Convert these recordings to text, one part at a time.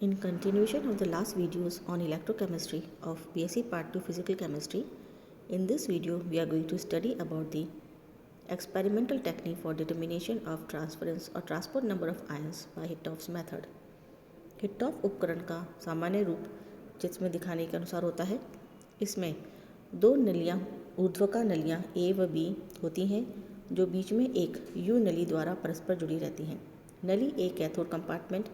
In continuation of the last videos on electrochemistry of BSc Part 2 Physical Chemistry, in this video we are going to study about the experimental technique for determination of transference or transport number of ions by Hittorf's method. हिट्टॉफ उपकरण का सामान्य रूप जिसमें दिखाने के अनुसार होता है। इसमें दो नलियाँ ऊर्ध्वाकार नलियाँ ए व बी होती हैं जो बीच में एक यू नली द्वारा परस्पर जुड़ी रहती हैं। नली ए कैथोड कंपार्टमेंट,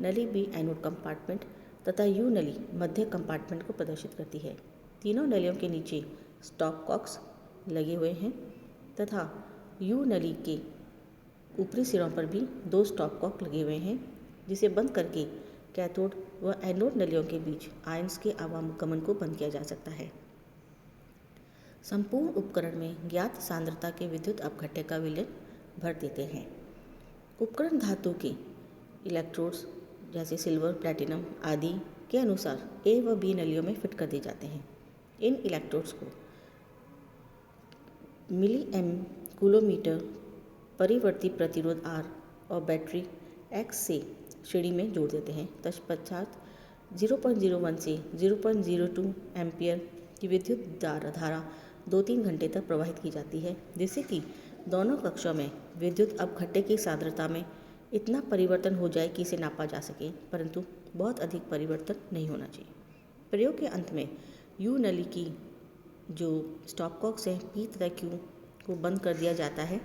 नली बी एनोड कंपार्टमेंट तथा यू नली मध्य कंपार्टमेंट को प्रदर्शित करती है। तीनों नलियों के नीचे स्टॉप कॉक्स लगे हुए हैं तथा यू नली के ऊपरी सिरों पर भी दो स्टॉप कॉक लगे हुए हैं जिसे बंद करके कैथोड व एनोड नलियों के बीच आयंस के आवागमन को बंद किया जा सकता है। संपूर्ण उपकरण में ज्ञात सांद्रता के विद्युत अपघट्य का विलयन भर देते हैं। उपकरण धातु के इलेक्ट्रोड्स जैसे सिल्वर, प्लैटिनम आदि के अनुसार ए व बी नलियों में फिट कर दिए जाते हैं। इन इलेक्ट्रोड्स को मिली एम कूलोमीटर परिवर्ती प्रतिरोध R और बैटरी X से श्रेणी में जोड़ देते हैं। तत्पश्चात 0.01 से 0.02 एम्पियर की विद्युत धारा 2-3 घंटे तक प्रवाहित की जाती है जिससे कि दोनों कक्षों में विद्युत अपघट्य की सांद्रता में इतना परिवर्तन हो जाए कि इसे नापा जा सके, परंतु बहुत अधिक परिवर्तन नहीं होना चाहिए। प्रयोग के अंत में यू नली की जो स्टॉप कॉक्स हैं पी तथा क्यू को बंद कर दिया जाता है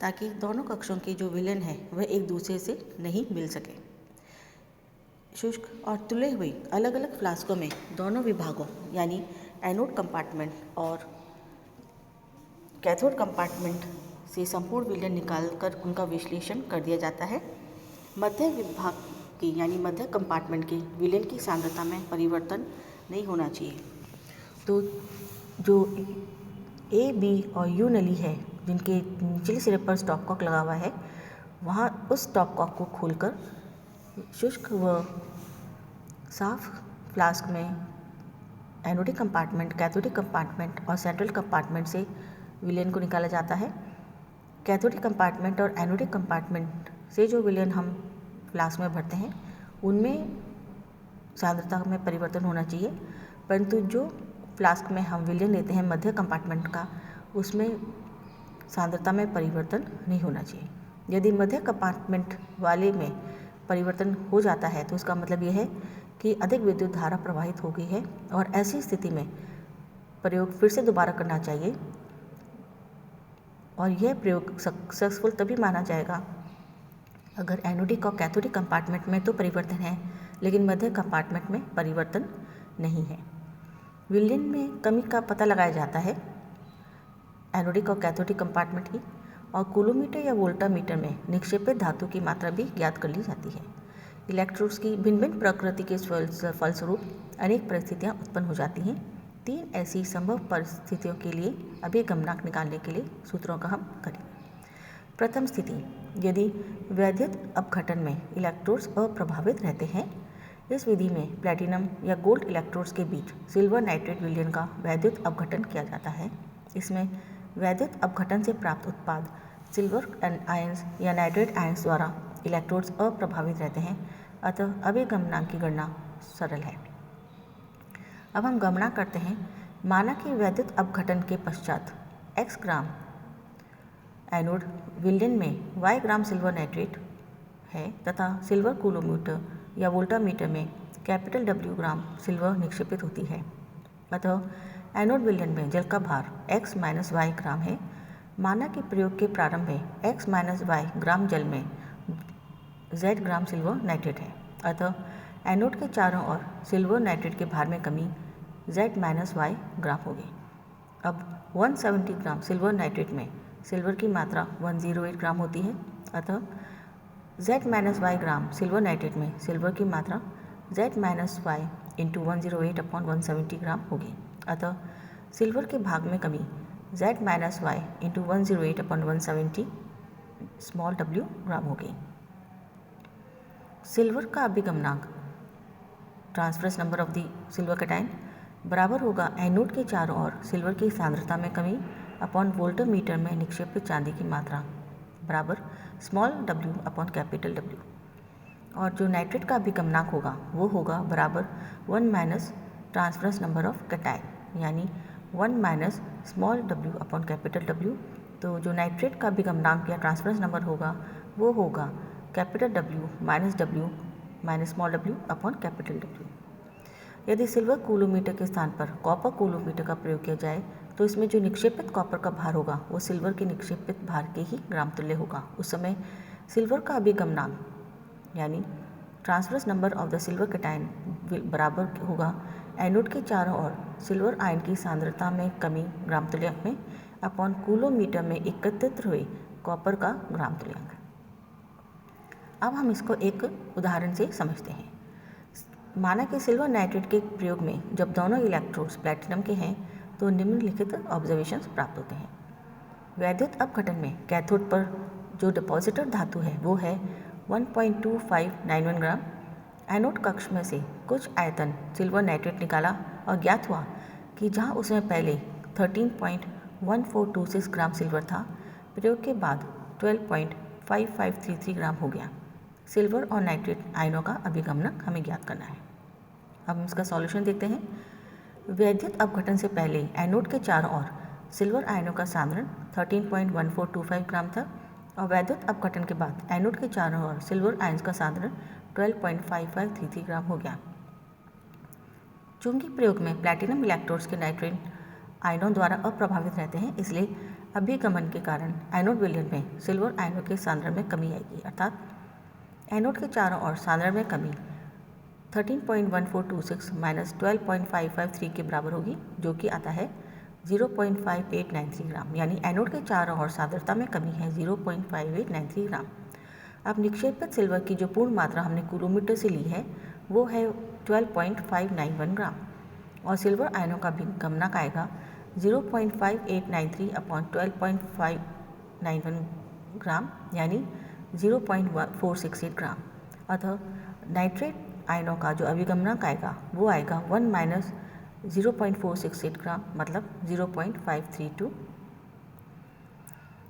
ताकि दोनों कक्षों के जो विलयन है वह एक दूसरे से नहीं मिल सके। शुष्क और तुले हुए अलग अलग फ्लास्कों में दोनों विभागों यानी एनोड कंपार्टमेंट और कैथोड कंपार्टमेंट से संपूर्ण विलयन निकालकर उनका विश्लेषण कर दिया जाता है। मध्य विभाग के यानी मध्य कंपार्टमेंट के विलयन की सांद्रता में परिवर्तन नहीं होना चाहिए। तो जो ए, बी और यू नली है जिनके निचले सिरे पर स्टॉप कॉक लगा हुआ है, वहाँ उस स्टॉप कॉक को खोलकर शुष्क व साफ फ्लास्क में एनोडिक कंपार्टमेंट, कैथोडिक कंपार्टमेंट और सेंट्रल कंपार्टमेंट से विलयन को निकाला जाता है। कैथोडिक कंपार्टमेंट और एनोडिक कंपार्टमेंट से जो विलयन हम फ्लास्क में भरते हैं उनमें सांद्रता में परिवर्तन होना चाहिए, परंतु जो फ्लास्क में हम विलयन लेते हैं मध्य कंपार्टमेंट का उसमें सांद्रता में परिवर्तन नहीं होना चाहिए। यदि मध्य कंपार्टमेंट वाले में परिवर्तन हो जाता है तो उसका मतलब यह है कि अधिक विद्युत धारा प्रवाहित हो गई है और ऐसी स्थिति में प्रयोग फिर से दोबारा करना चाहिए और यह प्रयोग सक्सेसफुल तभी माना जाएगा अगर एनोडिक और कैथोडिक कंपार्टमेंट में तो परिवर्तन है लेकिन मध्य कंपार्टमेंट में परिवर्तन नहीं है। विलयन में कमी का पता लगाया जाता है एनोडिक और कैथोडिक कंपार्टमेंट की और कूलोमीटर या वोल्टामीटर में निक्षेपित धातु की मात्रा भी ज्ञात कर ली जाती है। इलेक्ट्रोड्स की भिन्न भिन्न प्रकृति के फलस्वरूप अनेक परिस्थितियाँ उत्पन्न हो जाती हैं। 3 ऐसी संभव परिस्थितियों के लिए अभिगमनांक निकालने के लिए सूत्रों का हम करेंगे। प्रथम स्थिति, यदि वैद्युत अपघटन में इलेक्ट्रोड्स अप्रभावित रहते हैं, इस विधि में प्लैटिनम या गोल्ड इलेक्ट्रोड्स के बीच सिल्वर नाइट्रेट विलयन का वैद्युत अपघटन किया जाता है। इसमें वैद्युत अपघटन से प्राप्त उत्पाद सिल्वर आयंस या नाइट्रेट आयंस द्वारा इलेक्ट्रोड्स अप्रभावित रहते हैं, अतः अभिगमनांक की गणना सरल है। अब हम गणना करते हैं। माना कि वैद्युत अपघटन के पश्चात x ग्राम एनोड विलयन में y ग्राम सिल्वर नाइट्रेट है तथा सिल्वर कूलोमीटर या वोल्टामीटर में कैपिटल W ग्राम सिल्वर निक्षेपित होती है, अतः एनोड विलयन में जल का भार x - y ग्राम है। माना कि प्रयोग के प्रारंभ में x - y ग्राम जल में z ग्राम सिल्वर नाइट्रेट है, अतः एनोड के चारों ओर सिल्वर नाइट्रेट के भार में कमी z - y ग्राम होगी। अब 170 ग्राम सिल्वर नाइट्रेट में सिल्वर की मात्रा 108 ग्राम होती है, अतः z - y ग्राम सिल्वर नाइट्रेट में सिल्वर की मात्रा z - y इंटू 108/170 ग्राम होगी, अतः सिल्वर के भाग में कमी z - y into 108/170 small w gram होगी। सिल्वर का अभिगमनांक transference number of the silver cation बराबर होगा एनोड के चारों ओर सिल्वर की सांद्रता में कमी अपॉन वोल्टमीटर में निक्षेपित चांदी की मात्रा बराबर small w upon capital W। और जो नाइट्रेट का अभिगमनांक होगा वो होगा बराबर 1 minus transference number of cation, यानी 1 minus small w upon capital W। तो जो नाइट्रेट का अभिगमनांक या ट्रांसफरेंस नंबर होगा वो होगा capital W minus small w upon capital W। यदि सिल्वर कूलोमीटर के स्थान पर कॉपर कूलोमीटर का प्रयोग किया जाए तो इसमें जो निक्षेपित कॉपर का भार होगा वो सिल्वर के निक्षेपित भार के ही ग्राम तुल्य होगा। उस समय सिल्वर का अभिगमनांक यानी transference number of the silver cation बराबर होगा एनोड के चारों ओर सिल्वर आयन की सांद्रता में कमी ग्राम तुल्यांक में अपॉन कूलोमीटर में एकत्रित हुए कॉपर का ग्राम तुल्यांक। अब हम इसको एक उदाहरण से समझते हैं। माना कि सिल्वर नाइट्रेट के प्रयोग में जब दोनों इलेक्ट्रोड्स प्लैटिनम के हैं तो निम्नलिखित ऑब्जर्वेशंस प्राप्त होते हैं। वैद्युत अपघटन में कैथोड पर जो डिपॉजिटर धातु है वो है 1.2591 ग्राम। एनोड कक्ष में से कुछ आयतन सिल्वर नाइट्रेट निकाला और ज्ञात हुआ कि जहां उसमें पहले 13.1426 ग्राम सिल्वर था, प्रयोग के बाद 12.5533 ग्राम हो गया। सिल्वर और नाइट्रेट आयनों का अभिगमनक हमें ज्ञात करना है। अब हम इसका सॉल्यूशन देखते हैं। वैद्युत अपघटन से पहले एनोड के चारों ओर सिल्वर आयनों का सांद्रण 13.1425 ग्राम था और वैद्युत अपघटन के बाद एनोड के चारों ओर सिल्वर आयन्स का सांद्रण 12.5533 ग्राम हो गया। चूंकि प्रयोग में प्लैटिनम इलेक्ट्रोड्स के नाइट्रेट आयनों द्वारा अप्रभावित रहते हैं, इसलिए अभिगमन के कारण एनोड विलयन में सिल्वर आयनों के सांद्रण में कमी आएगी, अर्थात एनोड के चारों ओर सांद्रण में कमी 13.1426 माइनस 12.553 के बराबर होगी, जो कि आता है 0.5893 ग्राम, यानी एनोड के चारों ओर सांद्रता में कमी है 0.5893 ग्राम। अब निक्षेपित सिल्वर की जो पूर्ण मात्रा हमने कूलोमीटर से ली है वो है 12.591 ग्राम और सिल्वर आयनों का अभिगमनांक आएगा 0.5893 अपॉन 12.591 ग्राम, यानी 0.468 ग्राम। अतः नाइट्रेट आयनों का जो अभिगमनांक आएगा वो आएगा 1 माइनस 0.468 ग्राम, मतलब 0.532।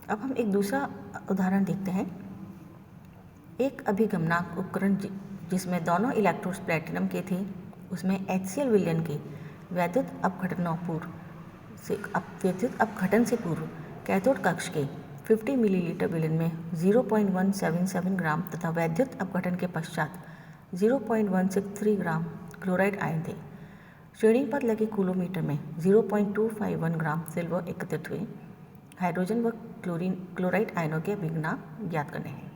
अब हम एक दूसरा उदाहरण देखते हैं। एक अभिगमनांक उपकरण जिसमें दोनों इलेक्ट्रोड्स प्लैटिनम के थे, उसमें HCl विलयन के वैद्युत अपघटन से पूर्व कैथोड कक्ष के 50 मिलीलीटर विलयन में 0.177 ग्राम तथा वैद्युत अपघटन के पश्चात 0.163 ग्राम क्लोराइड आयन थे। श्रेणीबद्ध लगे कूलोमीटर में 0.251 ग्राम सिल्वर एकत्रित हुए। हाइड्रोजन व क्लोराइड आयनों के अभिगमनांक ज्ञात करने हैं।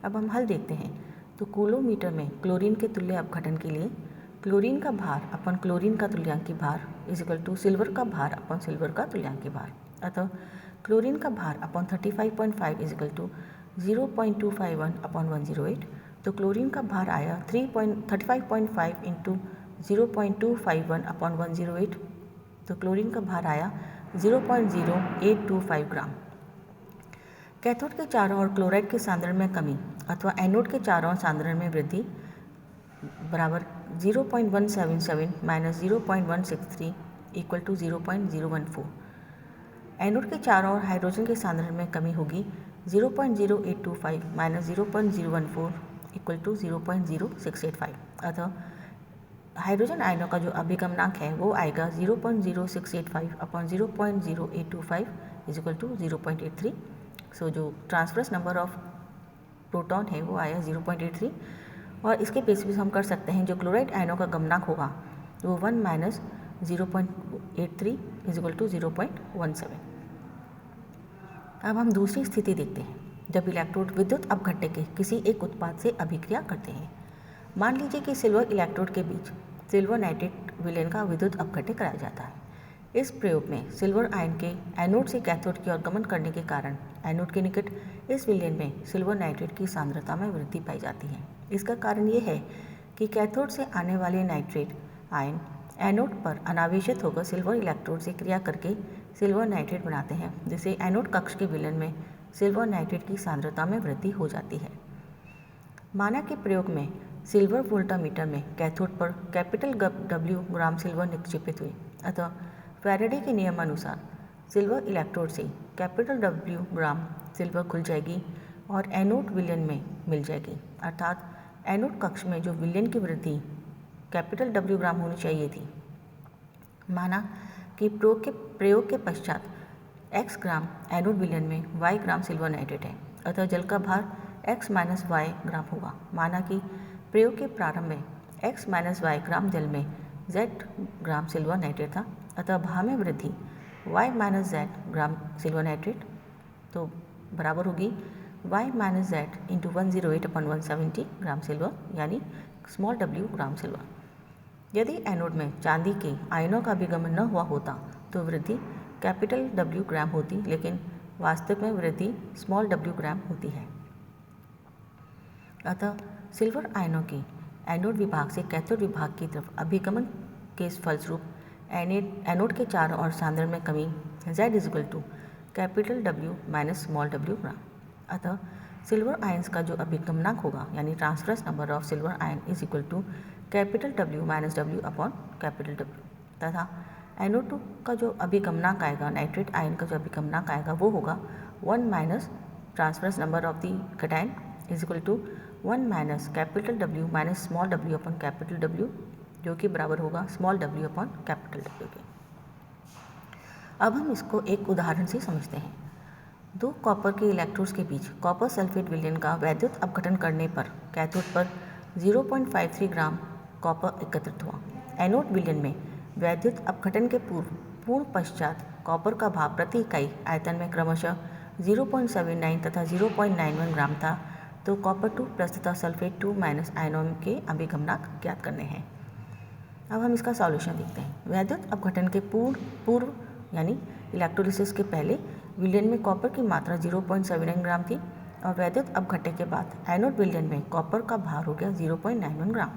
अब हम हल देखते हैं। तो कूलोमीटर में क्लोरीन के तुल्य अपघटन के लिए क्लोरीन का भार अपन क्लोरीन का तुल्यांकी भार इजिकल टू सिल्वर का भार अपन सिल्वर का तुल्यांकी भार। अतः क्लोरीन का भार अपन 35.5 इजिकल टू 0.251 अपॉन 108। तो क्लोरीन का भार आया 35.5 इंटू 0.251 अपॉन 108। तो क्लोरीन का भार आया 0.0825 ग्राम। कैथोड के चारों ओर क्लोराइड के सांद्रण में कमी अथवा एनोड के चारों ओर सांद्रण में वृद्धि बराबर 0.177 माइनस 0.163 इक्वल टू 0.014। एनोड के चारों ओर हाइड्रोजन के सांद्रण में कमी होगी 0.0825 माइनस 0.014 इक्वल टू 0.0685। अतः हाइड्रोजन आयनों का जो अभिगमनांक है वो आएगा 0.0685 अपॉन 0.0825 इज इक्वल टू 0.83। सो जो ट्रांसफरेंस नंबर ऑफ प्रोटॉन है वो आया 0.83 और इसके बेस पे हम कर सकते हैं जो क्लोराइड आयनों का गमनांक होगा वो 1 माइनस 0.83 इज इक्वल टू 0.17। अब हम दूसरी स्थिति देखते हैं जब इलेक्ट्रोड विद्युत अपघट्य के किसी एक उत्पाद से अभिक्रिया करते हैं। मान लीजिए कि सिल्वर इलेक्ट्रोड के बीच सिल्वर नाइट्रेट विलयन का विद्युत अपघट्य कराया जाता है। इस प्रयोग में सिल्वर आयन के एनोड से कैथोड की ओर गमन करने के कारण एनोड के निकट इस विलयन में सिल्वर नाइट्रेट की सांद्रता में वृद्धि पाई जाती है। इसका कारण ये है कि कैथोड से आने वाले नाइट्रेट आयन एनोड पर अनावेशित होकर सिल्वर इलेक्ट्रोड से क्रिया करके सिल्वर नाइट्रेट बनाते हैं, जिससे एनोड कक्ष के विलयन में सिल्वर नाइट्रेट की सांद्रता में वृद्धि हो जाती है। माना कि प्रयोग में सिल्वर वोल्टामीटर में कैथोड पर कैपिटल W ग्राम सिल्वर निक्षेपित हुए, अतः फैराडे के नियमानुसार सिल्वर इलेक्ट्रोड से कैपिटल W ग्राम सिल्वर खुल जाएगी और एनोड विलयन में मिल जाएगी, अर्थात एनोड कक्ष में जो विलयन की वृद्धि कैपिटल W ग्राम होनी चाहिए थी, माना कि प्रयोग के पश्चात x ग्राम एनोड विलयन में y ग्राम सिल्वर नाइट्रेट है, अतः जल का भार x माइनस y ग्राम होगा। माना कि प्रयोग के प्रारंभ में x माइनस y ग्राम जल में z ग्राम सिल्वर नाइट्रेट था, अतः भार में वृद्धि y माइनस z ग्राम सिल्वर नाइट्रेट तो बराबर होगी y माइनस z इंटू 108/170 ग्राम सिल्वर, यानी स्मॉल w ग्राम सिल्वर। यदि एनोड में चांदी के आयनों का अभिगमन न हुआ होता तो वृद्धि कैपिटल W ग्राम होती, लेकिन वास्तव में वृद्धि स्मॉल w ग्राम होती है। अतः सिल्वर आयनों की एनोड विभाग से कैथोड विभाग की तरफ अभिगमन के फलस्वरूप एनोड के चारों ओर सांद्रण में कमी Z is equal to capital W minus small w gram. अतः सिल्वर आयंस का जो अभिगमनांक होगा, यानी transference number of silver ion is equal to capital W minus W upon capital W, तथा NO2 का जो अभिगमनांक आएगा, नाइट्रेट आयन का जो अभिगमनांक आएगा वो होगा 1 minus transference number of the cation is equal to 1 minus capital W minus small w upon capital W, जो कि बराबर होगा small w upon capital W के। अब हम इसको एक उदाहरण से समझते हैं। दो कॉपर के इलेक्ट्रोड्स के बीच कॉपर सल्फेट विलयन का वैद्युत अपघटन करने पर कैथोड पर 0.53 ग्राम कॉपर एकत्रित हुआ। एनोड विलयन में वैद्युत अपघटन के पूर्ण पश्चात कॉपर का भाव प्रति इकाई आयतन में क्रमशः 0.79 तथा 0.91 ग्राम था, तो कॉपर 2 प्लस तथा सल्फेट 2 माइनस आयनों के अभिगमनांक ज्ञात करने हैं। अब हम इसका सॉल्यूशन देखते हैं। वैद्युत अपघटन के पूर्व यानी इलेक्ट्रोलिसिस के पहले विलयन में कॉपर की मात्रा 0.79 ग्राम थी और वैद्युत अपघटन के बाद एनोड विलयन में कॉपर का भार हो गया 0.91 ग्राम।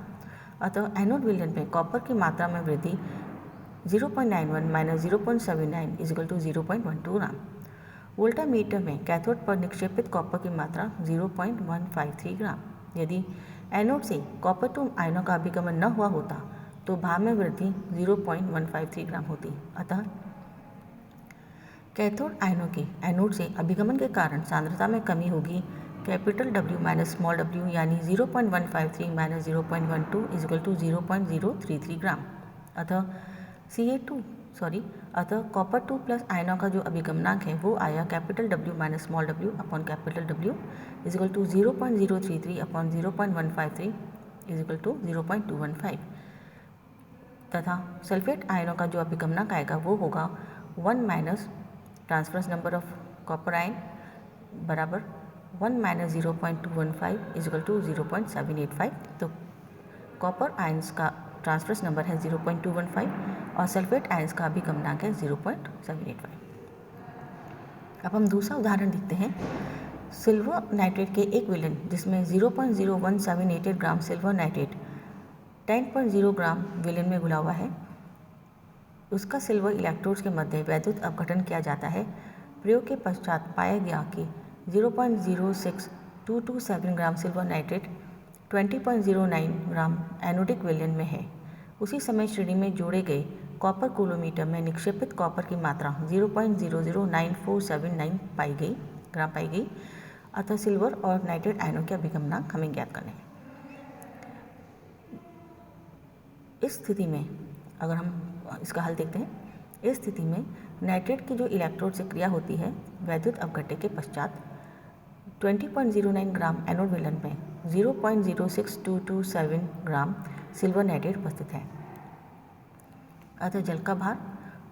अतः एनोड विलयन में कॉपर की मात्रा में वृद्धि 0.91 minus 0.79 is equal to 0.12 gram. Voltameter में कैथोड पर निक्षेपित कॉपर की मात्रा 0.153 ग्राम। यदि एनोड से कॉपर 2 आयनों का अभिगमन न हुआ होता तो भार में वृद्धि 0.153 ग्राम होती। अतः कैथोड आयनों के एनोड से अभिगमन के कारण सांद्रता में कमी होगी capital W minus small w, यानी 0.153 माइनस 0.12 इजिकल टू 0.033 ग्राम। अतः कॉपर 2 प्लस आयनों का जो अभिगमनांक है वो आया capital W minus small w upon capital W is equal to 0.033 upon 0.153 is equal to 0.215, तथा सल्फेट आयनों का जो अभिगमनांक आएगा वो होगा 1 minus transference number of copper ion बराबर 1 माइनस 0.215 इजिकल टू 0.785। तो कॉपर आयंस का ट्रांसफरेंस नंबर है 0.215 और सल्फेट आयंस का अभिगमनांक है 0.785। अब हम दूसरा उदाहरण देखते हैं। सिल्वर नाइट्रेट के एक विलयन जिसमें 0.01788 ग्राम सिल्वर नाइट्रेट 10.0 ग्राम विलयन में घुला हुआ है, उसका सिल्वर इलेक्ट्रोड्स के मध्य वैद्युत अपघटन किया जाता है। प्रयोग के पश्चात पाया गया कि 0.06227 ग्राम सिल्वर नाइट्रेट 20.09 ग्राम एनोडिक विलयन में है। उसी समय श्रेणी में जोड़े गए कॉपर कूलोमीटर में निक्षेपित कॉपर की मात्रा 0.009479 पाई गई। अतः सिल्वर और नाइट्रेट आयनों के अभिगमनांक हमें ज्ञात करने हैं। इस स्थिति में अगर हम इसका हल देखते हैं, इस स्थिति में नाइट्रेट की जो इलेक्ट्रोड से क्रिया होती है वैद्युत अपघटन के पश्चात 20.09 ग्राम एनोड विलयन में 0.06227 ग्राम सिल्वर नाइट्रेट उपस्थित है। अतः जल का भार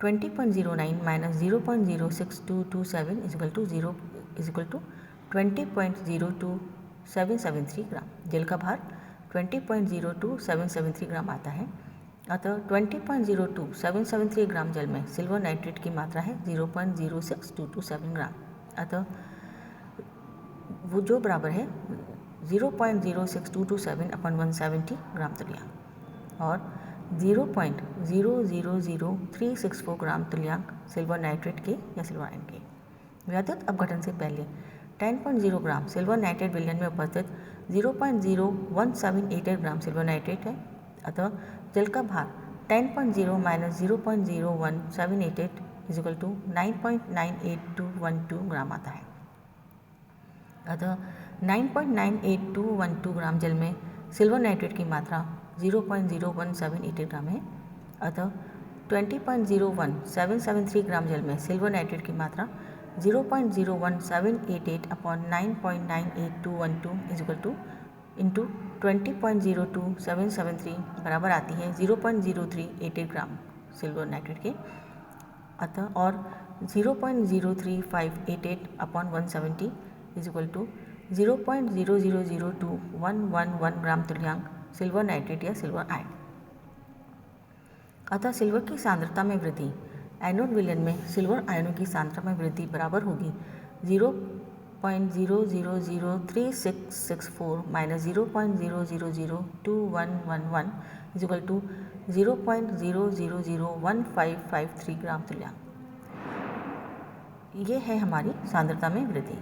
20.09 माइनस 0.06227 इजिकल टू 20.02773 ग्राम। जल का भार 20.02773 ग्राम आता है। अतः 20.02773 ग्राम जल में सिल्वर नाइट्रेट की मात्रा है 0.06227 ग्राम। अतः वो जो बराबर है 0.06227 अपन 170 ग्राम तुल्यांक और 0.000364 ग्राम तुल्यांक सिल्वर नाइट्रेट के या सिल्वर आयन के। वैद्युत अपघटन से पहले 10.0 ग्राम सिल्वर नाइट्रेट विलयन में उपस्थित 0.01788 ग्राम सिल्वर नाइट्रेट है। अतः जल का भार 10.0 माइनस 0.01788 इजिकल टू 9.98212 ग्राम आता है। अतः 9.98212 ग्राम जल में सिल्वर नाइट्रेट की मात्रा 0.01788 ग्राम है, अतः 20.01773 ग्राम जल में सिल्वर नाइट्रेट की मात्रा 0.01788 upon 9.98212 is equal two into 20.02773 बराबर आती है 0.0388 ग्राम सिल्वर नाइट्रेट के, अतः और 0.03588 अपॉन 170 इज इक्वल टू 0.0002111 ग्राम तुल्यांक सिल्वर नाइट्रेट या सिल्वर आयन। अतः सिल्वर की सांद्रता में वृद्धि एनोड विलयन में सिल्वर आयनों की सांद्रता में वृद्धि बराबर होगी 0.0003664 माइनस 0.0002111 इज इक्वल टू 0.0001553 ग्राम तुल्यांक। ये है हमारी सांद्रता में वृद्धि।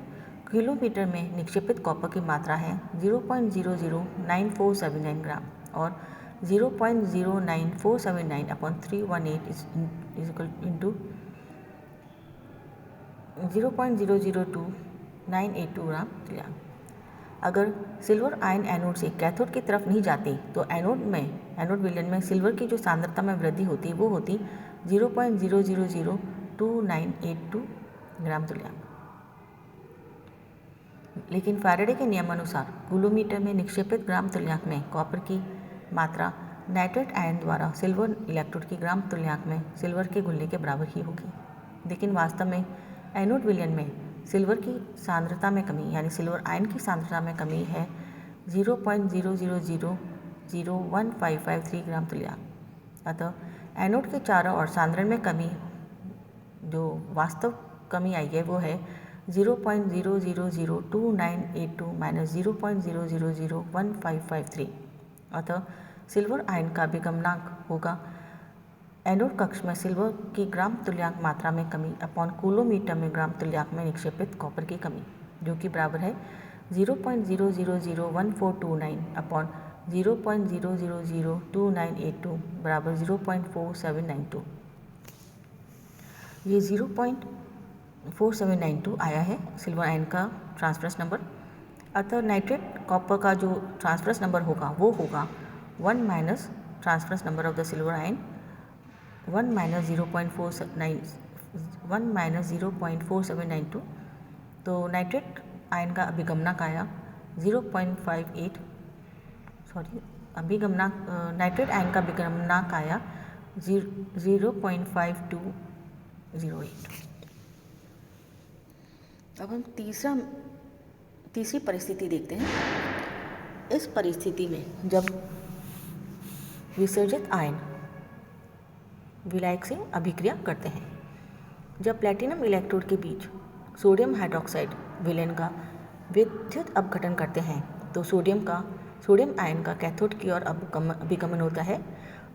किलोमीटर में निक्षेपित कॉपर की मात्रा है 0.00947 ग्राम और 0.09479 अपॉन 318 इज इक्वल इंटू 0.002982 ग्राम तुल्यांक। अगर सिल्वर आयन एनोड से कैथोड की तरफ नहीं जाती तो एनोड विलयन में सिल्वर की जो सांद्रता में वृद्धि होती वो होती 0.000292 ग्राम तुल्यांक। लेकिन फैराडे के नियमानुसार कूलोमीटर में निक्षेपित ग्राम तुल्यांक में कॉपर की मात्रा नाइट्रेट आयन द्वारा सिल्वर इलेक्ट्रोड की ग्राम तुल्यांक में सिल्वर के घुलने के बराबर ही होगी। लेकिन वास्तव में एनोड विलयन में सिल्वर की सांद्रता में कमी यानी सिल्वर आयन की सांद्रता में कमी है 0.0000155 ग्राम तुल्यांक। अतः एनोड के चारों ओर सांद्रण में कमी जो वास्तव कमी आई है वो है 0.0002982 माइनस 0.0001553। अतः सिल्वर आयन का अभिगमनांक होगा एनोड कक्ष में सिल्वर की ग्राम तुल्यांक मात्रा में कमी अपॉन कूलोमीटर में ग्राम तुल्यांक में निक्षेपित कॉपर की कमी, जो कि बराबर है 0.0001429 अपॉन 0.0002982 बराबर 0.4792। ये 0.4792 आया है सिल्वर आयन का ट्रांसफरेंस नंबर। अतः नाइट्रेट कॉपर का जो ट्रांसफरेंस नंबर होगा वो होगा 1 minus transference number of the silver ion 1 minus 0.4792। तो नाइट्रेट आयन का अभिगमनांक आया 0.58 नाइट्रेट आयन का अभिगमनांक आया 0.5208। अब हम तीसरी परिस्थिति देखते हैं। इस परिस्थिति में जब विसर्जित आयन विलायक से अभिक्रिया करते हैं, जब प्लैटिनम इलेक्ट्रोड के बीच सोडियम हाइड्रोक्साइड विलयन का विद्युत अपघटन करते हैं तो सोडियम आयन का कैथोड की ओर अभिगमन होता है,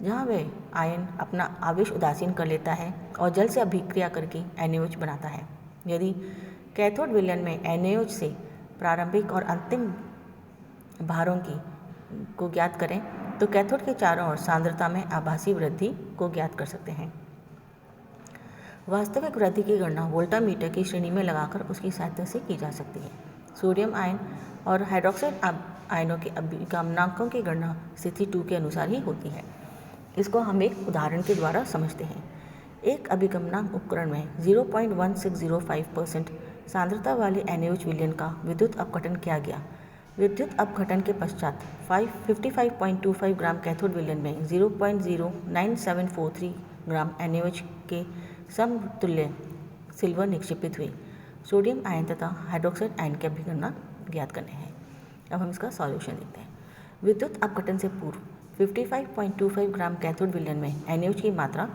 जहां वह आयन अपना आवेश उदासीन कर लेता है और जल से अभिक्रिया करके NaOH बनाता है। यदि कैथोड विलयन में NaOH से प्रारंभिक और अंतिम भारों को ज्ञात करें तो कैथोड के चारों ओर सांद्रता में आभासी वृद्धि को ज्ञात कर सकते हैं। वास्तविक वृद्धि की गणना वोल्टामीटर की श्रेणी में लगाकर उसकी सहायता से की जा सकती है। सोडियम आयन और हाइड्रोक्साइड आयनों के अभिगमनांकों की गणना स्थिति 2 के अनुसार ही होती है। इसको हम एक उदाहरण के द्वारा समझते हैं। एक अभिगमनांक उपकरण में 0.1605% सांद्रता वाले NaOH विलयन का विद्युत अपघटन किया गया। विद्युत अपघटन के पश्चात 55.25 ग्राम कैथोड विलयन में 0.09743 ग्राम NaOH के समतुल्य सिल्वर निक्षेपित हुए। सोडियम आयन तथा हाइड्रोक्साइड आयन के अभिगमनांक ज्ञात करने हैं। अब हम इसका सॉल्यूशन देखते हैं। विद्युत अपघटन से पूर्व 55.25 ग्राम कैथोड विलयन में NaOH की मात्रा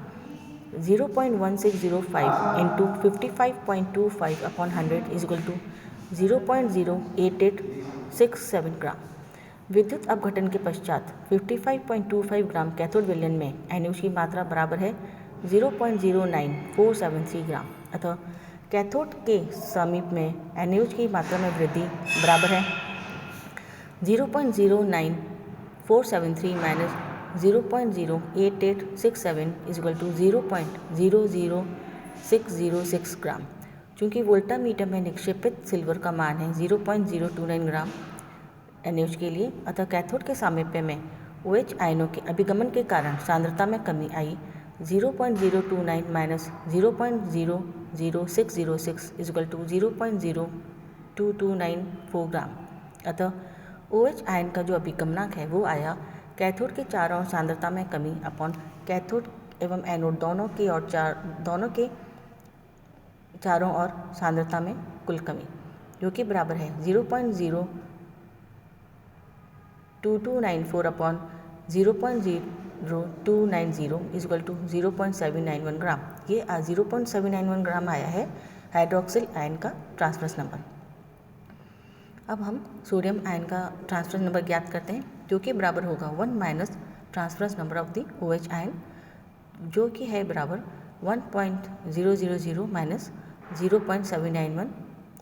0.1605 into 55.25 upon 100 is equal to 0.08867 gram. विद्युत अपघटन के पश्चात 55.25 ग्राम कैथोड विलयन में NaOH की मात्रा बराबर है 0.09473 ग्राम। अतः कैथोड के समीप में NaOH की मात्रा में वृद्धि बराबर है 0.09473 माइनस 0.08867 इज इक्वल टू 0.00606 ग्राम। चूँकि वोल्टामीटर में निक्षेपित सिल्वर का मान है 0.029 ग्राम, NaOH के लिए। अतः कैथोड के सामीप्य में OH आयनों के अभिगमन के कारण सांद्रता में कमी आई 0.029 माइनस 0.00606 इक्वल टू 0.0229 ग्राम। अतः OH आयन का जो अभिगमनांक है वो आया कैथोड के चारों ओर सांद्रता में कमी अपॉन कैथोड एवं एनोड दोनों के चारों ओर सांद्रता में कुल कमी, जो कि बराबर है 0.02294 अपॉन 0.0290 इक्वल टू 0.791 ग्राम। ये 0.791 ग्राम आया है हाइड्रोक्सिल आयन का ट्रांसफरेंस नंबर। अब हम सोडियम आयन का ट्रांसफरेंस नंबर ज्ञात करते हैं, जो कि बराबर होगा 1 minus transference number of the OH ion, जो कि है बराबर 1.000 माइनस 0.791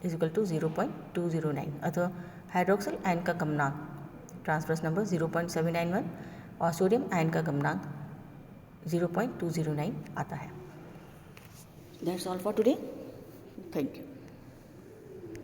इक्वल टू 0.209। अतः हाइड्रोक्सिल आयन का गमनांक ट्रांसफरेंस नंबर 0.791 और सोडियम आयन का गमनांक 0.209 आता है। That's all for today. Thank you.